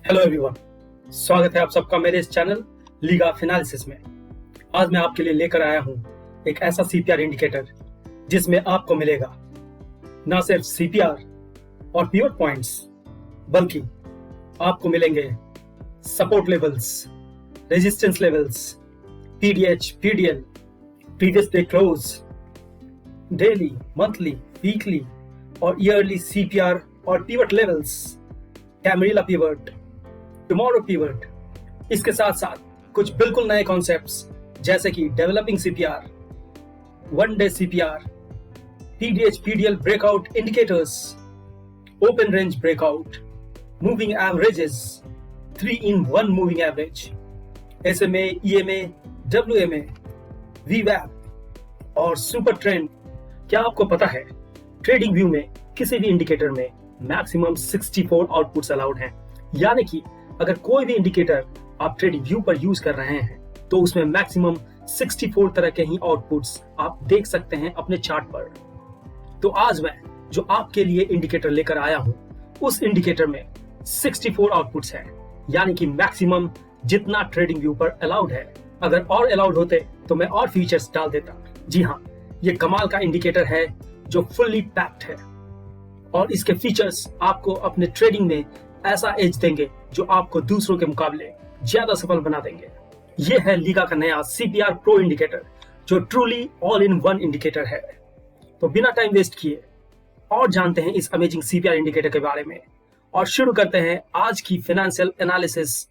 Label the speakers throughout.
Speaker 1: Hello everyone, स्वागत है आप सबका मेरे इस चैनल लीगा फिनालिसिस में। आज मैं आपके लिए लेकर आया हूं एक ऐसा सीपीआर इंडिकेटर जिसमें आपको मिलेगा ना सिर्फ सीपीआर और पिवट पॉइंट्स, बल्कि आपको मिलेंगे support levels, resistance levels, PDH, PDL, previous day close, daily, monthly, weekly और ईयरली सीपीआर और pivot levels, Camarilla pivot, tomorrow pivot. इसके साथ साथ कुछ बिल्कुल नए कॉन्सेप्ट्स जैसे कि developing CPR, one day CPR, PDH PDL breakout indicators, open range breakout, moving averages, 3-in-1 moving average, SMA, EMA, WMA, वीवैप और सुपर ट्रेंड। क्या आपको पता है ट्रेडिंग व्यू में किसी भी इंडिकेटर में मैक्सिमम 64 आउटपुट्स अलाउड हैं। यानी कि अगर कोई भी इंडिकेटर आप ट्रेडिंग व्यू पर यूज कर रहे हैं तो उसमें मैक्सिमम 64 तरह के ही आउटपुट्स आप देख सकते हैं अपने चार्ट पर। तो आज मैं जो आपके लिए इंडिकेटर लेकर आया हूं उस इंडिकेटर में 64 आउटपुट्स हैं, यानी कि मैक्सिमम जितना ट्रेडिंग व्यू पर अलाउड है। अगर और अलाउड होते तो मैं और फीचर्स डाल देता। जी हाँ, ये कमाल का इंडिकेटर है जो फुल्ली पैक्ड है और इसके फीचर्स आपको अपने ट्रेडिंग में ऐसा एज देंगे जो आपको दूसरों के मुकाबले ज्यादा सफल बना देंगे। यह है लीगा का नया सीपीआर प्रो इंडिकेटर जो truly all in one indicator है। तो बिना टाइम वेस्ट किए और जानते हैं इस अमेजिंग सीपीआर इंडिकेटर के बारे में और शुरू करते हैं आज की फाइनेंशियल एनालिसिस।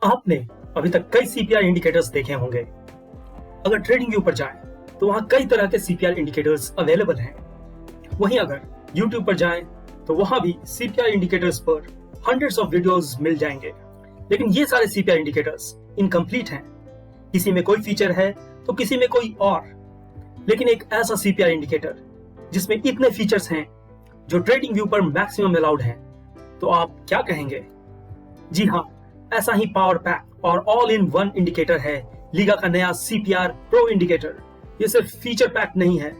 Speaker 1: आपने अभी तक कई सीपीआर इंडिकेटर्स देखे होंगे। अगर ट्रेडिंग व्यू पर जाएं तो वहां कई तरह के सीपीआर इंडिकेटर्स अवेलेबल हैं। वहीं अगर YouTube पर जाएं तो वहां भी सीपीआर इंडिकेटर्स पर हंड्रेड्स ऑफ वीडियोस मिल जाएंगे। लेकिन ये सारे सीपीआर इंडिकेटर्स इनकम्प्लीट हैं। किसी में कोई फीचर है तो किसी में कोई और। लेकिन एक ऐसा सीपीआर इंडिकेटर जिसमें इतने फीचर्स हैं जो ट्रेडिंग व्यू पर मैक्सिमम अलाउड हैं, तो आप क्या कहेंगे? जी हाँ, ऐसा ही पावर पैक और ऑल इन वन इंडिकेटर है लीगा का नया सीपीआर प्रो इंडिकेटर। ये सिर्फ फीचर पैक नहीं है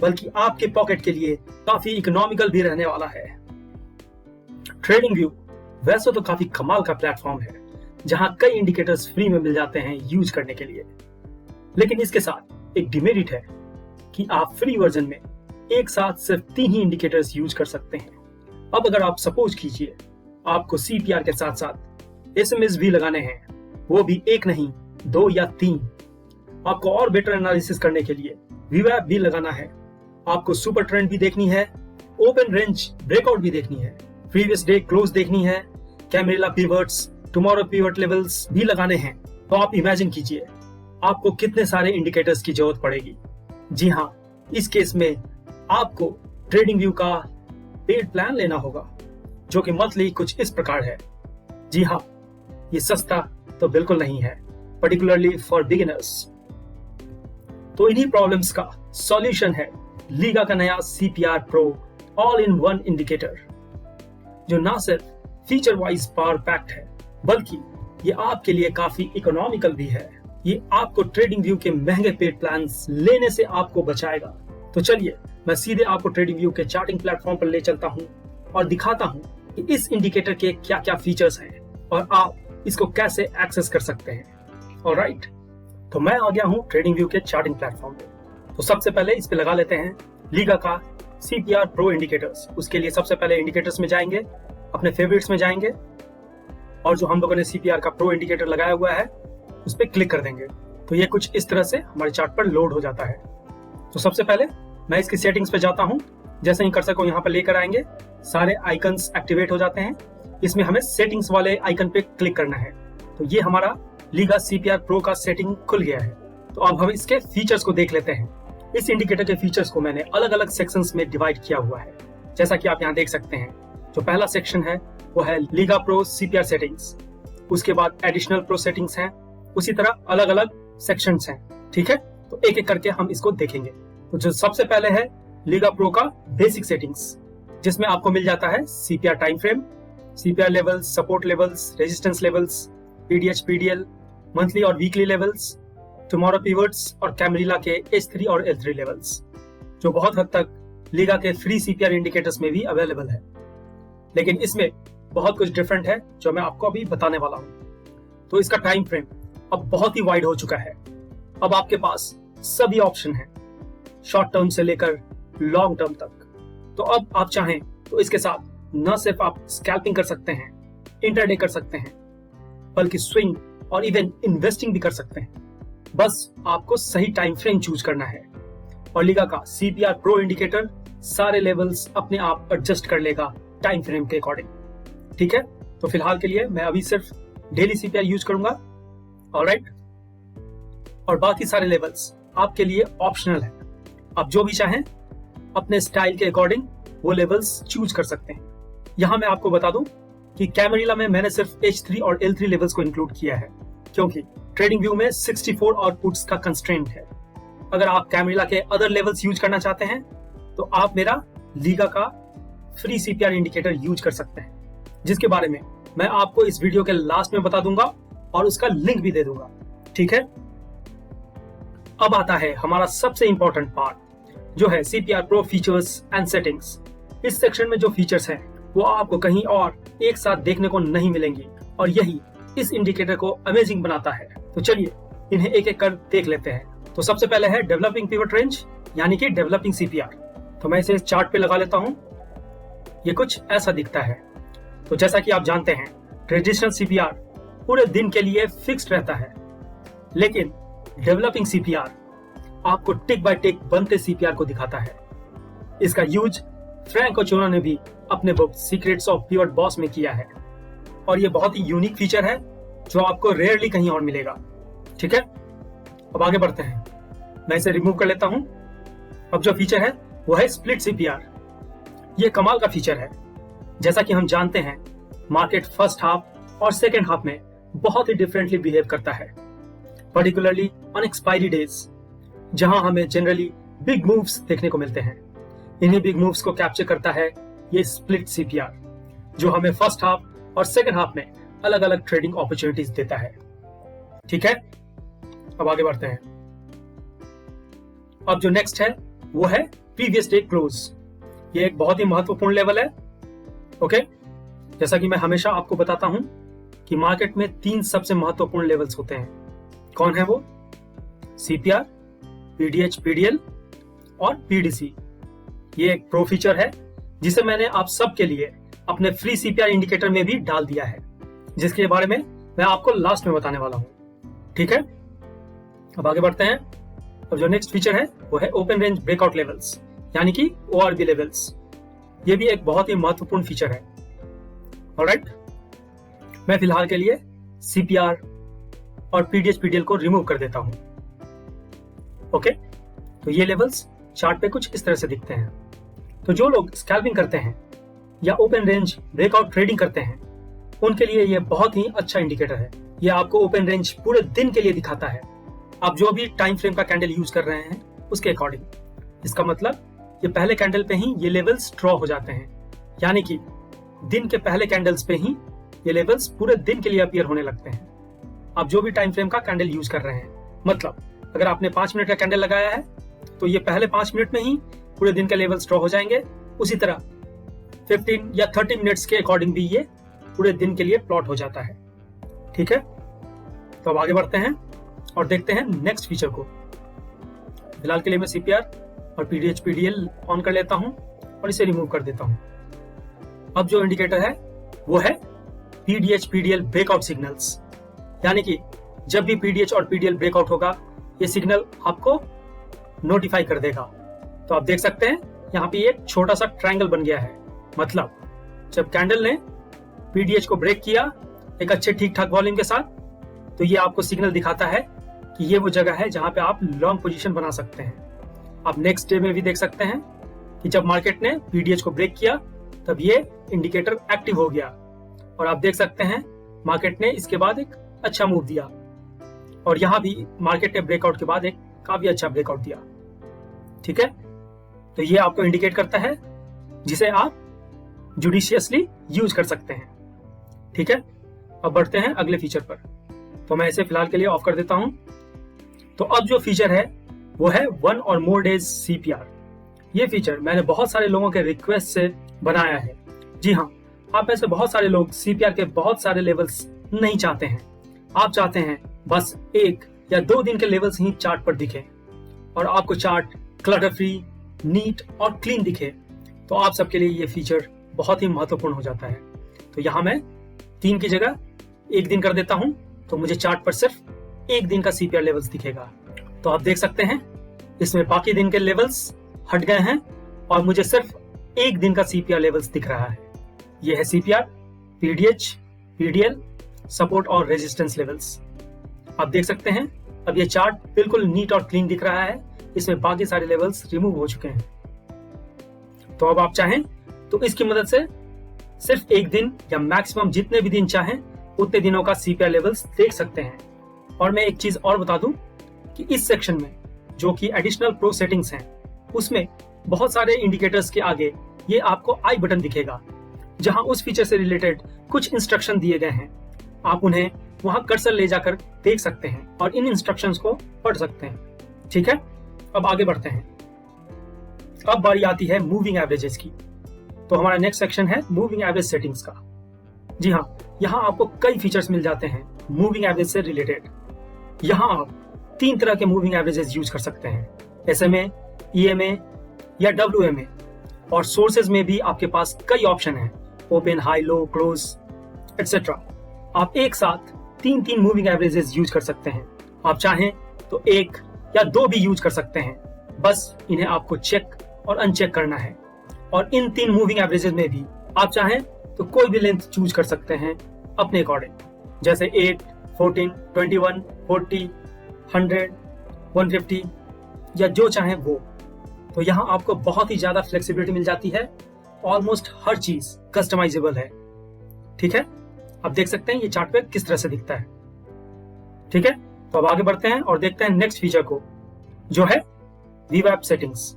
Speaker 1: बल्कि आपके पॉकेट के लिए काफी इकोनॉमिकल भी रहने वाला है। ट्रेडिंग व्यू वैसे तो काफी कमाल का प्लेटफॉर्म है जहां कई इंडिकेटर्स फ्री में मिल जाते हैं यूज करने के लिए। लेकिन इसके साथ एक डिमेरिट है कि आप फ्री वर्जन में एक साथ सिर्फ 3 ही इंडिकेटर्स यूज कर सकते हैं। अब अगर आप सपोज कीजिए आपको सीपीआर के साथ साथ एसएमएस भी लगाने हैं, वो भी एक नहीं 2 या 3। आपको और बेटर एनालिसिस करने के लिए वीवैप भी लगाना है, आपको सुपर ट्रेंड भी देखनी है, ओपन रेंज ब्रेकआउट भी देखनी है, प्रीवियस डे क्लोज देखनी है, camarilla pivots, tomorrow pivot levels भी लगाने हैं। तो आप इमेजिन कीजिए आपको कितने सारे इंडिकेटर्स की जरूरत पड़ेगी। जी हाँ, इस केस में आपको ट्रेडिंग व्यू का पेड प्लान लेना होगा जो कि मंथली कुछ इस प्रकार है। जी हाँ, ये सस्ता तो बिल्कुल नहीं है, पर्टिकुलरली फॉर बिगिनर्स। तो इन्हीं प्रॉब्लम्स का सॉल्यूशन है लीगा का नया CPR pro all in one indicator, जो ना सिर्फ फीचर वाइज पावर पैक्ड है बल्कि ये आपके लिए काफी इकोनॉमिकल भी है। ये आपको ट्रेडिंग व्यू के महंगे पेड प्लान्स लेने से आपको बचाएगा। तो चलिए मैं सीधे आपको ट्रेडिंग व्यू के चार्टिंग प्लेटफॉर्म पर ले चलता हूँ और दिखाता हूँ कि इस इंडिकेटर के क्या क्या फीचर्स हैं और आप इसको कैसे एक्सेस कर सकते हैं। ऑलराइट, तो मैं आ गया हूं ट्रेडिंग व्यू के चार्टिंग प्लेटफॉर्म पे। तो सबसे पहले इस पे लगा लेते हैं लीगा का सीपीआर प्रो इंडिकेटर्स। उसके लिए सबसे पहले इंडिकेटर्स में जाएंगे, अपने फेवरेट्स में जाएंगे और जो हम लोगों ने सीपीआर का प्रो इंडिकेटर लगाया हुआ है उस पर क्लिक कर देंगे। तो ये कुछ इस तरह से हमारे चार्ट पर लोड हो जाता है। तो सबसे पहले मैं इसकी सेटिंग्स पे जाता हूँ। जैसे ही कर्सर को यहाँ पर लेकर आएंगे सारे आइकन्स एक्टिवेट हो जाते हैं। इसमें हमें सेटिंग्स वाले आइकन पे क्लिक करना है। तो ये हमारा लीगा सीपीआर प्रो का सेटिंग खुल गया है। तो अब हम इसके फीचर्स को देख लेते हैं। इस इंडिकेटर के फीचर्स को मैंने अलग अलग सेक्शंस में डिवाइड किया हुआ है, जैसा कि आप यहाँ देख सकते हैं। जो पहला सेक्शन है वो है लीगा प्रो सीपीआर सेटिंग्स, उसके बाद एडिशनल प्रो सेटिंग्स हैं, उसी तरह अलग अलग सेक्शंस हैं। ठीक है, तो एक एक करके हम इसको देखेंगे। तो जो सबसे पहले है लीगा प्रो का बेसिक सेटिंग्स, जिसमें आपको मिल जाता है CPR time frame, CPR levels, support levels, resistance levels, PDH, PDL, monthly और वीकली लेवल्स, टुमारो पिवट्स और कैमरिला के H3 और L3 लेवल्स, जो बहुत हद तक लीगा के फ्री CPR इंडिकेटर्स में भी अवेलेबल है। लेकिन इसमें बहुत कुछ डिफरेंट है जो मैं आपको अभी बताने वाला हूँ। तो इसका टाइम फ्रेम अब बहुत ही वाइड हो चुका है। अब आपके पास सभी ऑप्शन हैं, शॉर्ट टर्म से लेकर लॉन्ग टर्म तक। तो अब आप चाहें तो इसके साथ न सिर्फ आप स्कैल्पिंग कर सकते हैं, इंटरडे कर सकते हैं, बल्कि स्विंग और इवन इन्वेस्टिंग भी कर सकते हैं। बस आपको सही टाइम फ्रेम चूज करना है और लीगा का CPR प्रो इंडिकेटर सारे लेवल्स अपने आप एडजस्ट कर लेगा टाइम फ्रेम के अकॉर्डिंग। ठीक है, तो फिलहाल के लिए मैं अभी सिर्फ डेली CPR यूज करूंगा। ऑलराइट, और बाकी सारे लेवल्स आपके लिए ऑप्शनल है। आप जो भी चाहें अपने स्टाइल के अकॉर्डिंग वो लेवल्स चूज कर सकते हैं। यहां मैं आपको बता दूं कि कैमरिला में मैंने सिर्फ H3 और L3 लेवल्स को इंक्लूड किया है, क्योंकि ट्रेडिंग व्यू में 64 आउटपुट्स का कंस्ट्रेंट है। अगर आप कैमरिला के अदर लेवल्स यूज करना चाहते हैं तो आप मेरा लीगा का फ्री CPR इंडिकेटर यूज कर सकते हैं, जिसके बारे में मैं आपको इस वीडियो के लास्ट में बता दूंगा और उसका लिंक भी दे दूंगा। ठीक है, अब आता है हमारा सबसे इंपॉर्टेंट पार्ट, जो है CPR pro features and settings. इस सेक्शन में जो फीचर्स हैं वो आपको कहीं और एक साथ देखने को नहीं मिलेंगी और यही इस इंडिकेटर को अमेजिंग बनाता है। तो चलिए इन्हें एक एक कर देख लेते हैं। तो सबसे पहले है डेवलपिंग पिवट रेंज, यानी कि डेवलपिंग CPR। तो मैं इसे चार्ट पे लगा लेता हूं। ये कुछ ऐसा दिखता है। तो जैसा कि आप जानते हैं, ट्रेडिशनल CPR पूरे दिन के लिए फिक्स्ड रहता है, लेकिन डेवलपिंग CPR आपको टिक बाय टिक बनते CPR को दिखाता है। इसका यूज फ्रैंक ओचोना ने भी अपने book secrets of pivot boss में किया है और ये बहुत ही यूनिक फीचर है जो आपको रेयरली कहीं और मिलेगा। ठीक है, अब आगे बढ़ते हैं। मैं इसे रिमूव कर लेता हूं। अब जो फीचर है वो है स्प्लिट CPR। ये कमाल का फीचर है। जैसा कि हम जानते हैं, मार्केट फर्स्ट हाफ और सेकेंड हाफ में बहुत ही डिफरेंटली बिहेव करता है, पर्टिकुलरली ऑन एक्सपायरी डेज, जहां हमें जनरली बिग मूव्स देखने को मिलते हैं। इन्हीं बिग मूव्स को कैप्चर करता है ये स्प्लिट CPR, जो हमें फर्स्ट हाफ और सेकेंड हाफ में अलग अलग ट्रेडिंग अपॉर्चुनिटीज देता है। ठीक है, अब आगे बढ़ते हैं। अब जो नेक्स्ट है वो है प्रीवियस डे क्लोज। ये एक बहुत ही महत्वपूर्ण लेवल है। ओके, जैसा कि मैं हमेशा आपको बताता हूं कि मार्केट में 3 सबसे महत्वपूर्ण लेवल्स होते हैं। कौन है वो? CPR, PDH, PDL और PDC। ये एक प्रो फीचर है जिसे मैंने आप सबके लिए अपने फ्री CPR इंडिकेटर में भी डाल दिया है, जिसके बारे में मैं आपको लास्ट में बताने वाला हूं। ठीक है, अब आगे बढ़ते हैं। अब जो नेक्स्ट फीचर है वो है ओपन रेंज ब्रेकआउट लेवल्स, यानी कि ORB लेवल्स। ये भी एक बहुत ही महत्वपूर्ण फीचर है। ऑलराइट, मैं फिलहाल के लिए CPR और PDH, PDL को रिमूव कर देता हूं। ओके, तो ये लेवल्स चार्ट पे कुछ इस तरह से दिखते हैं। तो जो लोग स्कैल्पिंग करते हैं या ओपन रेंज ब्रेकआउट ट्रेडिंग करते हैं, उनके लिए ये बहुत ही अच्छा इंडिकेटर है। ये आपको ओपन रेंज पूरे दिन के लिए दिखाता है, आप जो भी टाइम फ्रेम का कैंडल यूज कर रहे हैं उसके अकॉर्डिंग। इसका मतलब ये पहले कैंडल पे ही ये लेवल्स ड्रॉ हो जाते हैं, यानी कि दिन के पहले कैंडल्स पे ही ये लेवल्स पूरे दिन के लिए अपीयर होने लगते हैं। आप जो भी टाइम फ्रेम का कैंडल यूज कर रहे हैं, मतलब अगर आपने 5 मिनट का कैंडल लगाया है तो ये पहले 5 मिनट में ही पूरे दिन के लेवल्स ड्रॉ हो जाएंगे। उसी तरह 15 या 30 मिनट्स के अकॉर्डिंग भी ये पूरे दिन के लिए प्लॉट हो जाता है। ठीक है, तो अब आगे बढ़ते हैं और देखते हैं नेक्स्ट फीचर को। फिलहाल के लिए मैं CPR और PDH, PDL ऑन कर लेता हूं और इसे रिमूव कर देता हूं। अब जो इंडिकेटर है वो है PDH, PDL ब्रेकआउट सिग्नल्स, यानी कि जब भी PDH और PDL ब्रेकआउट होगा ये सिग्नल आपको नोटिफाई कर देगा। तो आप देख सकते हैं यहाँ पे एक छोटा सा ट्रायंगल बन गया है। मतलब जब कैंडल ने PDH को ब्रेक किया एक अच्छे ठीक ठाक वॉल्यूम के साथ, तो ये आपको सिग्नल दिखाता है कि ये वो जगह है जहां पे आप लॉन्ग पोजीशन बना सकते हैं। आप नेक्स्ट डे में भी देख सकते हैं कि जब मार्केट ने PDH को ब्रेक किया तब ये इंडिकेटर एक्टिव हो गया और आप देख सकते हैं मार्केट ने इसके बाद एक अच्छा मूव दिया और यहाँ भी मार्केट ने ब्रेकआउट के बाद एक काफी अच्छा ब्रेकआउट दिया। ठीक है, तो ये आपको इंडिकेट करता है जिसे आप जुडिशियसली यूज कर सकते हैं। ठीक है, अब बढ़ते हैं अगले फीचर पर। तो मैं इसे फिलहाल के लिए ऑफ कर देता हूं। तो अब जो फीचर है वो है 1 और मोर डेज CPR। ये फीचर मैंने बहुत सारे लोगों के रिक्वेस्ट से बनाया है। जी हाँ, आप में से बहुत सारे लोग CPR के बहुत सारे लेवल्स नहीं चाहते हैं। आप चाहते हैं बस 1 या 2 दिन के लेवल्स ही चार्ट पर दिखे और आपको चार्ट क्लटर फ्री, नीट और क्लीन दिखे। तो आप सबके लिए ये फीचर बहुत ही महत्वपूर्ण हो जाता है। तो यहाँ मैं 3 की जगह 1 दिन कर देता हूँ, तो मुझे चार्ट पर सिर्फ 1 दिन का CPR लेवल्स दिखेगा। तो आप देख सकते हैं इसमें बाकी दिन के लेवल्स हट गए हैं और मुझे सिर्फ 1 दिन का CPR लेवल्स दिख रहा है। यह है CPR, PDH, PDL, सपोर्ट और रेजिस्टेंस लेवल्स। आप देख सकते हैं अब ये चार्ट बिल्कुल नीट और क्लीन दिख रहा है। इसमें बाकी सारे लेवल्स रिमूव हो चुके हैं। तो अब आप चाहें तो इसकी मदद से सिर्फ 1 दिन या मैक्सिमम जितने भी दिन चाहें उतने दिनों का CPR लेवल्स देख सकते हैं। और मैं एक चीज और बता दूं कि इस सेक्शन में जो कि एडिशनल प्रो सेटिंग्स हैं, उसमें बहुत सारे इंडिकेटर्स के आगे ये आपको आई बटन दिखेगा, जहां उस फीचर से रिलेटेड कुछ इंस्ट्रक्शन दिए गए हैं। आप उन्हें वहां कर्सर ले जाकर देख सकते हैं और इन इंस्ट्रक्शंस को पढ़ सकते हैं। ठीक है, अब आगे बढ़ते हैं। अब बारी आती है मूविंग एवरेजेस की। तो हमारा नेक्स्ट सेक्शन है मूविंग एवरेज सेटिंग्स का। जी हाँ, यहाँ आपको कई फीचर्स मिल जाते हैं मूविंग एवरेज से रिलेटेड। यहाँ आप 3 तरह के मूविंग एवरेजेस यूज कर सकते हैं, SMA, EMA या WMA। और सोर्सेज में भी आपके पास कई ऑप्शन हैं, ओपन, हाई, लो, क्लोज एटसेट्रा। आप एक साथ 3 मूविंग एवरेजेस यूज कर सकते हैं। आप चाहें तो 1 या 2 भी यूज कर सकते हैं, बस इन्हें आपको चेक और अनचेक करना है। और इन 3 मूविंग एवरेजेस में भी आप चाहें तो कोई भी लेंथ चूज कर सकते हैं अपने अकॉर्डिंग, जैसे 8, 14, 21, 40, 100, 150 या जो चाहें वो। तो यहाँ आपको बहुत ही ज्यादा फ्लेक्सिबिलिटी मिल जाती है। ऑलमोस्ट हर चीज कस्टमाइजेबल है। ठीक है, अब देख सकते हैं ये चार्ट पे किस तरह से दिखता है। ठीक है, तो अब आगे बढ़ते हैं और देखते हैं नेक्स्ट फीचर को, जो है VWAP सेटिंग्स।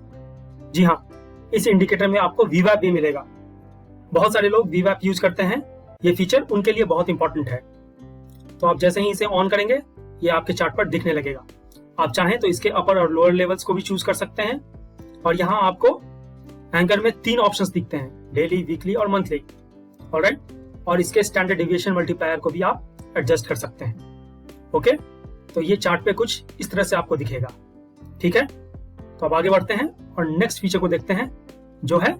Speaker 1: जी हाँ, इस इंडिकेटर में आपको VWAP भी मिलेगा। बहुत सारे लोग VWAP यूज करते हैं। ये फीचर उनके लिए बहुत इंपॉर्टेंट है। तो आप जैसे ही इसे ऑन करेंगे ये आपके चार्ट पर दिखने लगेगा। आप चाहें तो इसके अपर और लोअर लेवल्स को भी चूज कर सकते हैं। और यहाँ आपको एंकर में 3 ऑप्शंस दिखते हैं, डेली, वीकली और मंथली। ऑलराइट, और इसके स्टैंडर्ड डेविएशन मल्टीप्लायर को भी आप एडजस्ट कर सकते हैं। ओके, तो ये चार्ट पे कुछ इस तरह से आपको दिखेगा। ठीक है, तो अब आगे बढ़ते हैं और नेक्स्ट फीचर को देखते हैं, जो है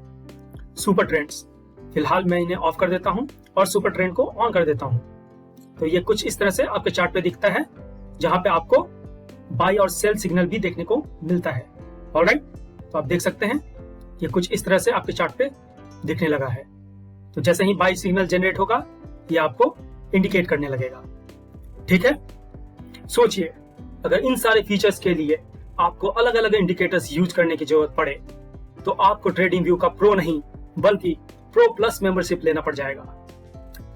Speaker 1: सुपर ट्रेंड्स। फिलहाल मैं इन्हें ऑफ कर देता हूं और सुपर ट्रेंड को ऑन कर देता हूं। तो ये कुछ इस तरह से आपके चार्ट पे दिखता है, जहां पे आपको बाई और सेल सिग्नल भी देखने को मिलता है। ऑलराइट, तो आप देख सकते हैं ये कुछ इस तरह से आपके चार्ट पे दिखने लगा है। तो जैसे ही बाई सिग्नल जनरेट होगा ये आपको इंडिकेट करने लगेगा। ठीक है, सोचिए अगर इन सारे फीचर्स के लिए आपको अलग अलग इंडिकेटर्स यूज करने की जरूरत पड़े तो आपको ट्रेडिंग व्यू का प्रो नहीं बल्कि प्रो प्लस मेंबरशिप लेना पड़ जाएगा।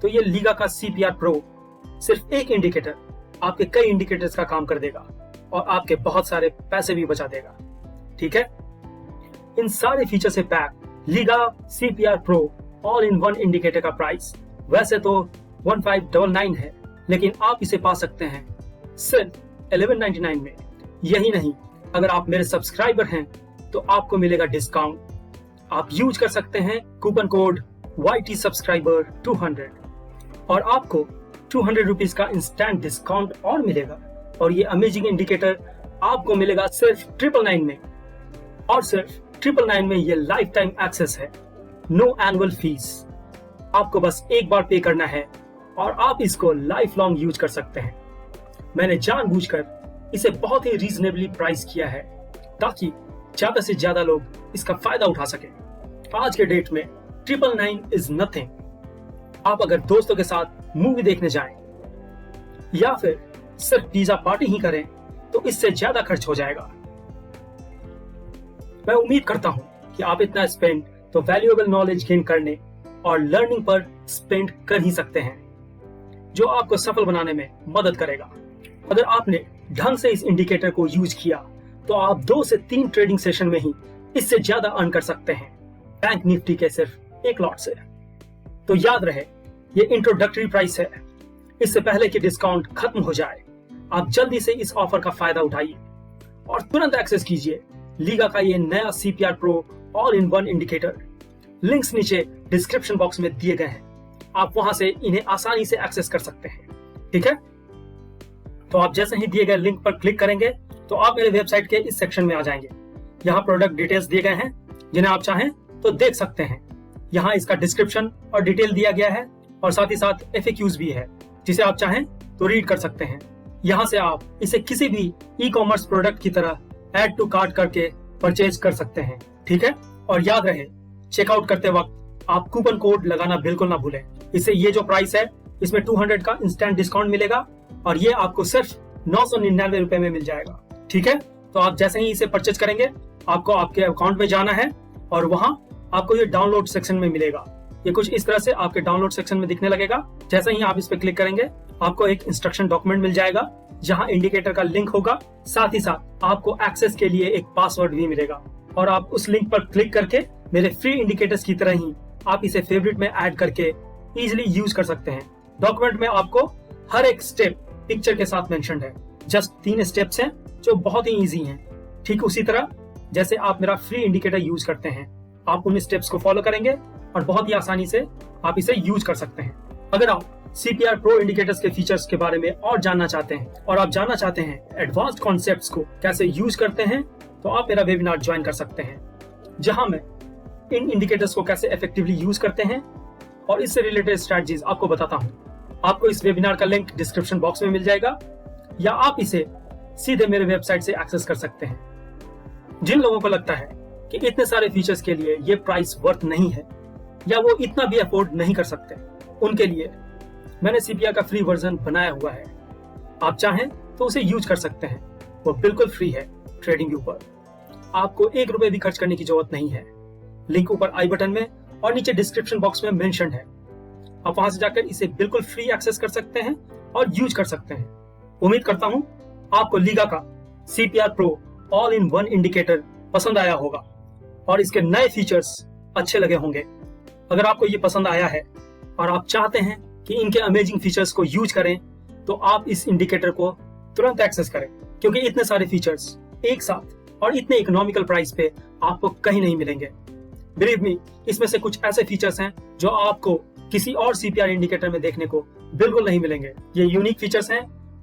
Speaker 1: तो ये लीगा का CPR प्रो सिर्फ एक इंडिकेटर आपके कई इंडिकेटर्स का काम कर देगा और आपके बहुत सारे पैसे भी बचा देगा। ठीक है, इन सारे फीचर से pack Liga CPR pro all in one indicator का प्राइस वैसे तो 1599 है, लेकिन आप इसे पा सकते हैं सिर्फ 1199 में। यही नहीं, अगर आप मेरे सब्सक्राइबर हैं तो आपको मिलेगा डिस्काउंट। आप यूज कर सकते हैं कूपन कोड YT Subscriber 200 और आपको 200 रुपीज का इंस्टेंट डिस्काउंट और मिलेगा। और ये अमेजिंग इंडिकेटर आपको मिलेगा सिर्फ 999 में, और सिर्फ 999 में ये लाइफ टाइम एक्सेस है, नो एनुअल फीस। आपको बस एक बार पे करना है और आप इसको लाइफ लॉन्ग यूज कर सकते हैं। मैंने जानबूझकर इसे बहुत ही रीजनेबली प्राइस किया है ताकि ज्यादा से ज्यादा लोग इसका फायदा उठा सके। आज के डेट में 999 इज नथिंग। आप अगर दोस्तों के साथ मूवी देखने जाएं या फिर सिर्फ पिज्जा पार्टी ही करें तो इससे ज्यादा खर्च हो जाएगा। मैं उम्मीद करता हूं कि आप इतना स्पेंड तो वैल्यूएबल नॉलेज गेन करने और लर्निंग पर स्पेंड कर ही सकते हैं, जो आपको सफल बनाने में मदद करेगा। अगर आपने ढंग से इस इंडिकेटर को यूज किया तो आप 2 से 3 ट्रेडिंग सेशन में ही इससे ज्यादा अर्न कर सकते हैं बैंक निफ्टी के सिर्फ एक लॉट से। तो याद रहे, ये इंट्रोडक्टरी प्राइस है। इससे पहले कि डिस्काउंट खत्म हो जाए आप जल्दी से इस ऑफर का फायदा उठाइए और तुरंत एक्सेस कीजिए लीगा का ये नया CPR Pro all in one indicator. Links नीचे डिस्क्रिप्शन बॉक्स में दिए गए हैं, आप वहां से इन्हें आसानी से एक्सेस कर सकते हैं। ठीक है, तो आप जैसे ही दिए गए लिंक पर क्लिक करेंगे तो आप मेरे वेबसाइट के इस सेक्शन में आ जाएंगे। यहाँ प्रोडक्ट डिटेल्स दिए गए हैं जिन्हें आप चाहें तो देख सकते हैं। यहाँ इसका डिस्क्रिप्शन और डिटेल दिया गया है और साथ ही साथ FAQs भी है जिसे आप चाहें तो रीड कर सकते हैं। यहाँ से आप इसे किसी भी ई-कॉमर्स प्रोडक्ट की तरह ऐड टू कार्ट करके परचेज कर सकते हैं। ठीक है, और याद रहे चेकआउट करते वक्त आप कूपन कोड लगाना बिल्कुल ना भूलें। इससे ये जो प्राइस है इसमें 200 का इंस्टेंट डिस्काउंट मिलेगा और ये आपको सिर्फ 999 रुपए में मिल जाएगा। ठीक है, तो आप जैसे ही इसे परचेज करेंगे आपको आपके अकाउंट में जाना है और वहां आपको ये डाउनलोड सेक्शन में मिलेगा। ये कुछ इस तरह से आपके डाउनलोड सेक्शन में दिखने लगेगा। जैसे ही आप इस पे क्लिक करेंगे आपको एक इंस्ट्रक्शन डॉक्यूमेंट मिल जाएगा जहां इंडिकेटर का लिंक होगा, साथ ही साथ आपको एक्सेस के लिए एक पासवर्ड भी मिलेगा और आप उस लिंक पर क्लिक करके मेरे फ्री इंडिकेटर्स की तरह ही आप इसे फेवरेट में ऐड करके इजिली यूज कर सकते हैं। डॉक्यूमेंट में आपको हर एक स्टेप पिक्चर के साथ मेंशन्ड है। जस्ट 3 स्टेप्स हैं जो बहुत ही इजी हैं। ठीक उसी तरह जैसे आप मेरा फ्री इंडिकेटर यूज करते हैं, आप उन स्टेप्स को फॉलो करेंगे और बहुत ही आसानी से आप इसे यूज कर सकते हैं। अगर आप CPR Pro इंडिकेटर्स के फीचर्स के बारे में और जानना चाहते हैं और आप जानना चाहते हैं एडवांस्ड कॉन्सेप्ट्स को कैसे यूज करते हैं, तो आप मेरा वेबिनार ज्वाइन कर सकते हैं जहां मैं इन इंडिकेटर्स को कैसे इफेक्टिवली यूज करते हैं और इससे रिलेटेड स्ट्रेटजीज आपको बताता हूं। आपको इस वेबिनार का लिंक डिस्क्रिप्शन बॉक्स में मिल जाएगा या आप इसे सीधे मेरे वेबसाइट से एक्सेस कर सकते हैं। जिन लोगों को लगता है कि इतने सारे फीचर्स के लिए ये प्राइस वर्थ नहीं है या वो इतना भी अफोर्ड नहीं कर सकते, उनके लिए मैंने CPR का फ्री वर्जन बनाया हुआ है। आप चाहें तो उसे यूज कर सकते हैं, वो बिल्कुल फ्री है। ट्रेडिंग व्यू पर आपको 1 रुपए भी खर्च करने की जरूरत नहीं है। लिंक ऊपर आई बटन में और नीचे डिस्क्रिप्शन बॉक्स में मेंशन है। आप वहां से जाकर इसे बिल्कुल फ्री एक्सेस कर सकते हैं और यूज कर सकते हैं। उम्मीद करता हूं आपको लीगा का CPR Pro all in one indicator पसंद आया होगा और इसके नए फीचर्स अच्छे लगे होंगे। अगर आपको ये पसंद आया है और आप चाहते हैं कि इनके अमेजिंग फीचर्स को यूज करें, तो आप इस इंडिकेटर को तुरंत एक्सेस करें, क्योंकि इतने सारे फीचर्स एक साथ और इतने इकोनॉमिकल प्राइस पे आपको कहीं नहीं मिलेंगे। बिलीव मी, इसमें से कुछ ऐसे फीचर्स हैं जो आपको किसी और CPR इंडिकेटर में देखने को बिल्कुल नहीं मिलेंगे। ये यूनिक फीचर्स हैं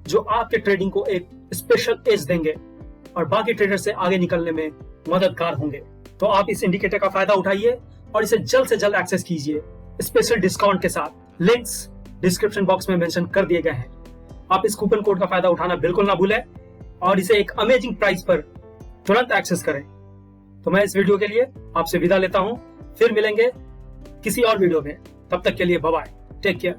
Speaker 1: जो आपके ट्रेडिंग को एक स्पेशल एज देंगे और बाकी ट्रेडर से आगे निकलने में मददगार होंगे। तो आप इस इंडिकेटर का फायदा उठाइए और इसे जल्द से जल्द एक्सेस कीजिए स्पेशल डिस्काउंट के साथ। लिंक्स डिस्क्रिप्शन बॉक्स में मेंशन कर दिए गए हैं। आप इस कूपन कोड का फायदा उठाना बिल्कुल ना भूलें और इसे एक अमेजिंग प्राइस पर तुरंत एक्सेस करें। तो मैं इस वीडियो के लिए आपसे विदा लेता हूं, फिर मिलेंगे किसी और वीडियो में। तब तक के लिए बाय बाय, टेक केयर।